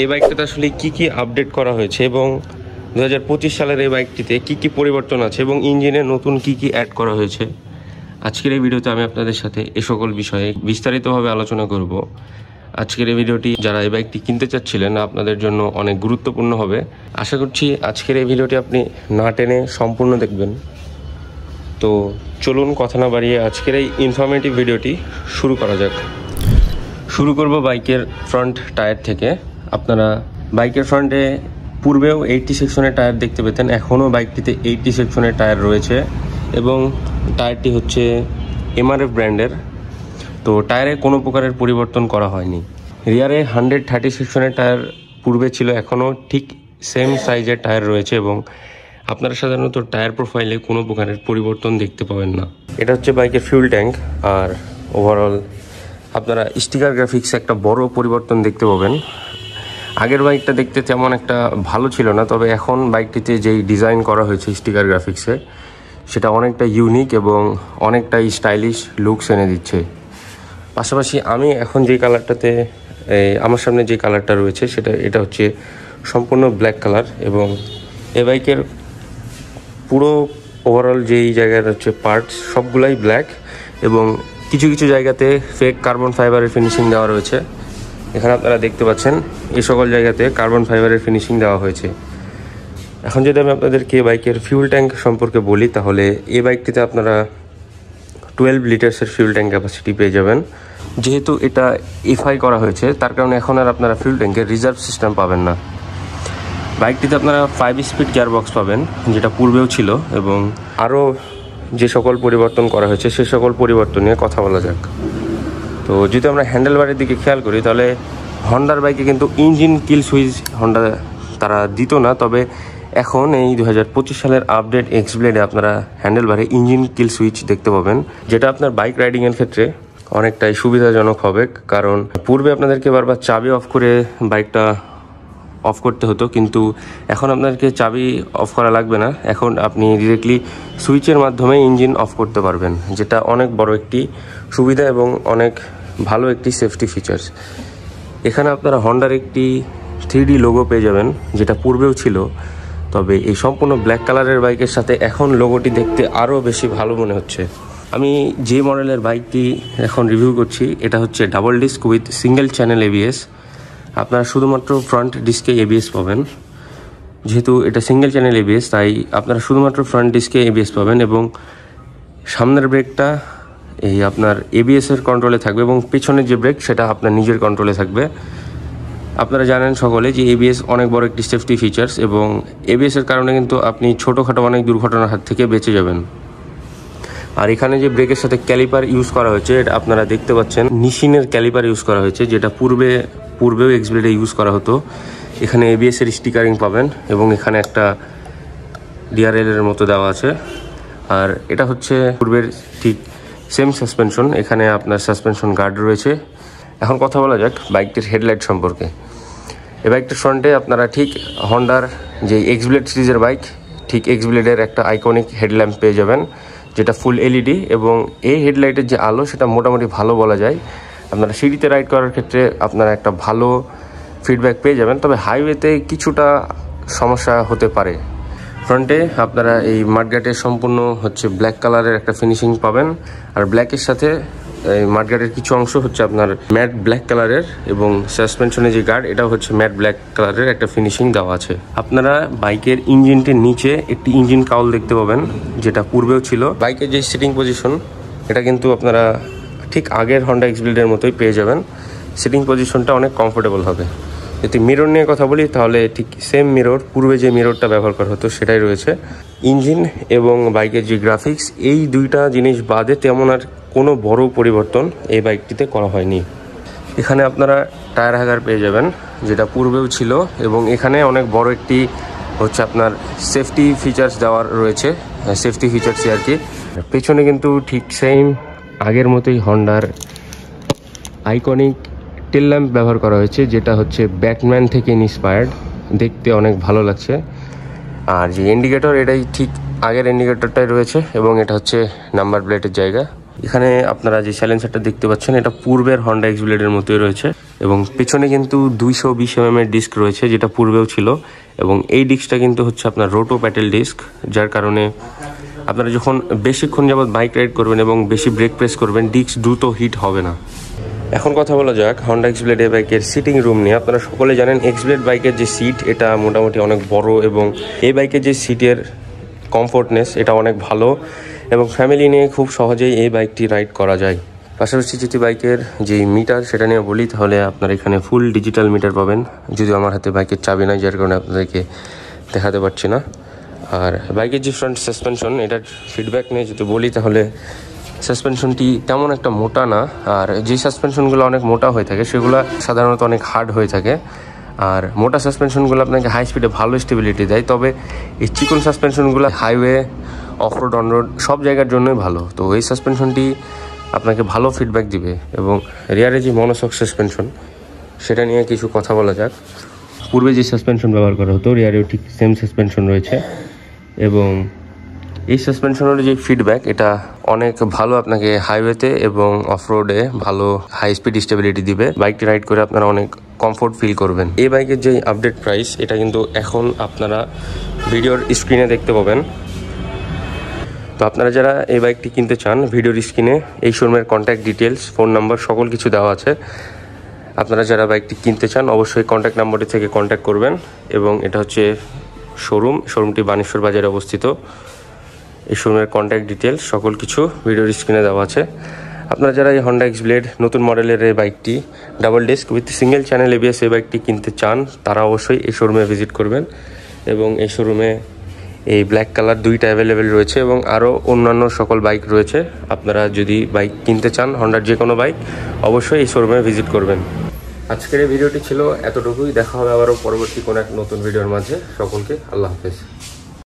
এই বাইকটাতে আসলে কি আপডেট করা হয়েছে এবং 2025 সালের এই বাইকটিতে কি পরিবর্তন আছে এবং ইঞ্জিনে নতুন কি অ্যাড করা হয়েছে, আজকের এই ভিডিওতে আমি আপনাদের সাথে এ সকল বিষয়ে বিস্তারিতভাবে আলোচনা করব। আজকের এই ভিডিওটি যারা এই বাইকটি কিনতে চাচ্ছিলেন আপনাদের জন্য অনেক গুরুত্বপূর্ণ হবে। আশা করছি আজকের এই ভিডিওটি আপনি না টেনে সম্পূর্ণ দেখবেন। তো চলুন কথা না বাড়িয়ে আজকের এই ইনফরমেটিভ ভিডিওটি শুরু করা যাক। শুরু করব বাইকের ফ্রন্ট টায়ার থেকে। আপনারা বাইকের ফ্রন্টে পূর্বেও 80 সেকশনের টায়ার দেখতে পেতেন, এখনও বাইকটিতে 80 সেকশনের টায়ার রয়েছে এবং টায়ারটি হচ্ছে MRF ব্র্যান্ডের। তো টায়ারে কোনো প্রকারের পরিবর্তন করা হয়নি। রিয়ারে 130 সেকশনের টায়ার পূর্বে ছিল, এখনও ঠিক সেম সাইজের টায়ার রয়েছে এবং আপনারা সাধারণত টায়ার প্রোফাইলে কোনো প্রকারের পরিবর্তন দেখতে পাবেন না। এটা হচ্ছে বাইকের ফিউল ট্যাঙ্ক। আর ওভারঅল আপনারা স্টিকার গ্রাফিক্সে একটা বড় পরিবর্তন দেখতে পাবেন। আগের বাইকটা দেখতে তেমন একটা ভালো ছিল না, তবে এখন বাইকটিতে যেই ডিজাইন করা হয়েছে স্টিকার গ্রাফিক্সে সেটা অনেকটা ইউনিক এবং অনেকটাই স্টাইলিশ লুকস এনে দিচ্ছে। পাশাপাশি আমি এখন যে কালারটাতে আমার সামনে যে কালারটা রয়েছে এটা হচ্ছে সম্পূর্ণ ব্ল্যাক কালার এবং এই বাইকের পুরো ওভারঅল যেই জায়গায় হচ্ছে পার্টস সবগুলাই ব্ল্যাক এবং কিছু কিছু জায়গাতে ফেক কার্বন ফাইবারের ফিনিশিং দেওয়া রয়েছে। এখানে আপনারা দেখতে পাচ্ছেন এই সকল জায়গাতে কার্বন ফাইবারের ফিনিশিং দেওয়া হয়েছে। এখন যদি আমি আপনাদেরকে বাইকের ফিউল ট্যাঙ্ক সম্পর্কে বলি, তাহলে এই বাইকটিতে আপনারা 12 লিটার্সের ফিউল ট্যাঙ্ক ক্যাপাসিটি পেয়ে যাবেন। যেহেতু এটা এফআই করা হয়েছে তার কারণে এখন আর আপনারা ফিউল ট্যাঙ্কের রিজার্ভ সিস্টেম পাবেন না। বাইকটিতে আপনারা 5 স্পিড গিয়ারবক্স পাবেন, যেটা পূর্বেও ছিল, এবং আরও যে সকল পরিবর্তন করা হয়েছে সে সকল পরিবর্তন নিয়ে কথা বলা যাক। তো যদি আমরা হ্যান্ডেলবারের দিকে খেয়াল করি তাহলে হন্ডার বাইকে কিন্তু ইঞ্জিন কিল সুইচ হন্ডা তারা দিত না, তবে এখন এই 2025 সালের আপডেট এক্স ব্লেডে আপনারা হ্যান্ডেলবারে ইঞ্জিন কিল সুইচ দেখতে পাবেন, যেটা আপনার বাইক রাইডিংয়ের ক্ষেত্রে অনেকটাই সুবিধাজনক হবে। কারণ পূর্বে আপনাদেরকে বারবার চাবি অফ করে বাইকটা অফ করতে হতো, কিন্তু এখন আপনাদেরকে চাবি অফ করা লাগবে না। এখন আপনি ডিরেক্টলি সুইচের মাধ্যমে ইঞ্জিন অফ করতে পারবেন, যেটা অনেক বড় একটি সুবিধা এবং অনেক ভালো একটি সেফটি ফিচার্স। এখানে আপনারা হন্ডার একটি 3D লোগো পেয়ে যাবেন, যেটা পূর্বেও ছিল, তবে এই সম্পূর্ণ ব্ল্যাক কালারের বাইকের সাথে এখন লোগোটি দেখতে আরও বেশি ভালো মনে হচ্ছে। আমি যে মডেলের বাইকটি এখন রিভিউ করছি এটা হচ্ছে double disc with single channel ABS। আপনারা শুধুমাত্র ফ্রন্ট ডিস্কে ABS পাবেন। যেহেতু এটা সিঙ্গেল চ্যানেল ABS তাই আপনারা শুধুমাত্র ফ্রন্ট ডিস্কে ABS পাবেন এবং সামনের ব্রেকটা এই আপনার ABS-এর কন্ট্রোলে থাকবে এবং পেছনের যে ব্রেক সেটা আপনার নিজের কন্ট্রোলে থাকবে। আপনারা জানেন সকলে যে ABS অনেক বড় একটি সেফটি ফিচার্স এবং ABS-এর কারণে কিন্তু আপনি ছোটোখাটো অনেক দুর্ঘটনার হাত থেকে বেঁচে যাবেন। আর এখানে যে ব্রেকের সাথে ক্যালিপার ইউজ করা হয়েছে এটা আপনারা দেখতে পাচ্ছেন নিশিনের ক্যালিপার ইউজ করা হয়েছে, যেটা পূর্বেও এক্স ব্লেডে ইউজ করা হতো। এখানে ABS-এর স্টিকারিং পাবেন এবং এখানে একটা DRL-এর মতো দেওয়া আছে। আর এটা হচ্ছে পূর্বের ঠিক সেম সাসপেনশন, এখানে আপনার সাসপেনশন গার্ড রয়েছে। এখন কথা বলা যাক বাইকটির হেডলাইট সম্পর্কে। এই বাইকটির ফ্রন্টে আপনারা ঠিক হন্ডার যে এক্স ব্লেড সিরিজের বাইক, ঠিক এক্স ব্লেডের একটা আইকনিক হেডল্যাম্প পেয়ে যাবেন, যেটা ফুল LED এবং এই হেডলাইটের যে আলো সেটা মোটামুটি ভালো বলা যায়। আপনারা সিঁড়িতে রাইড করার ক্ষেত্রে আপনারা একটা ভালো ফিডব্যাক পেয়ে যাবেন, তবে হাইওয়েতে কিছুটা সমস্যা হতে পারে। ফ্রন্টে আপনারা এই মাডগার্ডের সম্পূর্ণ হচ্ছে ব্ল্যাক কালারের একটা ফিনিশিং পাবেন, আর ব্ল্যাকের সাথে এই মাডগার্ডের কিছু অংশ হচ্ছে আপনার ম্যাট ব্ল্যাক কালারের এবং সাসপেনশনের যে গার্ড এটাও হচ্ছে ম্যাট ব্ল্যাক কালারের একটা ফিনিশিং দেওয়া আছে। আপনারা বাইকের ইঞ্জিনটির নিচে একটি ইঞ্জিন কাউল দেখতে পাবেন, যেটা পূর্বেও ছিল। বাইকের যে সিটিং পজিশন এটা কিন্তু আপনারা ঠিক আগের হন্ডা এক্স ব্লেডের মতোই পেয়ে যাবেন। সিটিং পজিশনটা অনেক কমফোর্টেবল হবে। যদি মিরর নিয়ে কথা বলি তাহলে ঠিক সেম মিরর, পূর্বে যে মিররটা ব্যবহার করা হতো সেটাই রয়েছে। ইঞ্জিন এবং বাইকের যে গ্রাফিক্স এই দুইটা জিনিস বাদে তেমন আর কোনো বড় পরিবর্তন এই বাইকটিতে করা হয়নি। এখানে আপনারা টায়ার হ্যাগার পেয়ে যাবেন, যেটা পূর্বেও ছিল, এবং এখানে অনেক বড় একটি হচ্ছে আপনার সেফটি ফিচার্স দেওয়ার রয়েছে, সেফটি ফিচার্সই আর কি। পেছনে কিন্তু ঠিক সেম আগের মতোই হন্ডার আইকনিক টেল ল্যাম্প ব্যবহার করা হয়েছে, যেটা হচ্ছে ব্যাটম্যান থেকে ইন্সপায়ার্ড, দেখতে অনেক ভালো লাগছে। আর যে ইন্ডিকেটর এটাই ঠিক আগের ইন্ডিকেটরটাই রয়েছে এবং এটা হচ্ছে নাম্বার প্লেটের জায়গা। এখানে আপনারা যে সাইলেন্সারটা দেখতে পাচ্ছেন এটা পূর্বের হন্ডা এক্স ব্লেডের মতোই রয়েছে এবং পেছনে কিন্তু 220 mm এর ডিস্ক রয়েছে, যেটা পূর্বেও ছিল। এবং এই ডিস্কটা কিন্তু হচ্ছে আপনার রোটো প্যাটেল ডিস্ক, যার কারণে আপনারা যখন বেশিক্ষণ যাবত বাইক রাইড করবেন এবং বেশি ব্রেক প্রেস করবেন, ডিস্ক দ্রুত হিট হবে না। এখন কথা বলা যাক হন্ডা এক্স ব্লেড এই বাইকের সিটিং রুম নিয়ে। আপনারা সকলে জানেন এক্স ব্লেড বাইকের যে সিট এটা মোটামুটি অনেক বড় এবং এই বাইকের যে সিটের কমফোর্টনেস এটা অনেক ভালো এবং ফ্যামিলি নিয়ে খুব সহজেই এই বাইকটি রাইড করা যায়। পাশাপাশি যদি বাইকের যে মিটার সেটা নিয়ে বলি, তাহলে আপনারা এখানে ফুল ডিজিটাল মিটার পাবেন, যদিও আমার হাতে বাইকের চাবি নাই, যার কারণে আপনাদেরকে দেখাতে পারছি না। আর বাইকের যে ফ্রন্ট সাসপেনশন, এটার ফিডব্যাক নিয়ে যদি বলি, তাহলে সাসপেনশনটি তেমন একটা মোটা না। আর যে সাসপেনশনগুলো অনেক মোটা হয়ে থাকে সেগুলো সাধারণত অনেক হার্ড হয়ে থাকে, আর মোটা সাসপেনশনগুলো আপনাকে হাই স্পিডে ভালো স্টেবিলিটি দেয়। তবে এই চিকন সাসপেনশনগুলো হাইওয়ে, অফরোড, অনরোড সব জায়গার জন্যই ভালো। তো এই সাসপেনশনটি আপনাকে ভালো ফিডব্যাক দিবে। এবং রিয়ারে যে মনোশক সাসপেনশন সেটা নিয়ে কিছু কথা বলা যাক। পূর্বে যে সাসপেনশন ব্যবহার করা হতো, রিয়ারেও ঠিক সেম সাসপেনশন রয়েছে এবং এই সাসপেনশনের যে ফিডব্যাক এটা অনেক ভালো, আপনাকে হাইওয়েতে এবং অফরোডে ভালো হাই স্পিড স্টেবিলিটি দিবে। বাইকটি রাইড করে আপনারা অনেক কমফোর্ট ফিল করবেন। এই বাইকের যে আপডেট প্রাইস এটা কিন্তু এখন আপনারা ভিডিওর স্ক্রিনে দেখতে পাবেন। তো আপনারা যারা এই বাইকটি কিনতে চান, ভিডিওর স্ক্রিনে এই শোরুমের কন্ট্যাক্ট ডিটেলস, ফোন নাম্বার সকল কিছু দেওয়া আছে। আপনারা যারা বাইকটি কিনতে চান অবশ্যই কন্ট্যাক্ট নাম্বারটি থেকে কন্ট্যাক্ট করবেন। এবং এটা হচ্ছে শোরুমটি বানেশ্বর বাজারে অবস্থিত। এই শোরুমের কন্ট্যাক্ট ডিটেলস সকল কিছু ভিডিওর স্ক্রিনে দেওয়া আছে। আপনারা যারা এই হন্ডা এক্স ব্লেড নতুন মডেলের এই বাইকটি double disc with single channel ABS এই বাইকটি কিনতে চান, তারা অবশ্যই এই শোরুমে ভিজিট করবেন। এবং এই শোরুমে এই ব্ল্যাক কালার 2টা অ্যাভেলেবেল রয়েছে এবং আরও অন্যান্য সকল বাইক রয়েছে। আপনারা যদি বাইক কিনতে চান, হন্ডার যে কোনো বাইক, অবশ্যই এই শোরুমে ভিজিট করবেন। আজকের এই ভিডিওটি ছিল এতটুকুই। দেখা হবে আবারও পরবর্তী কোনো এক নতুন ভিডিওর মাঝে। সকলকে আল্লাহ হাফেজ।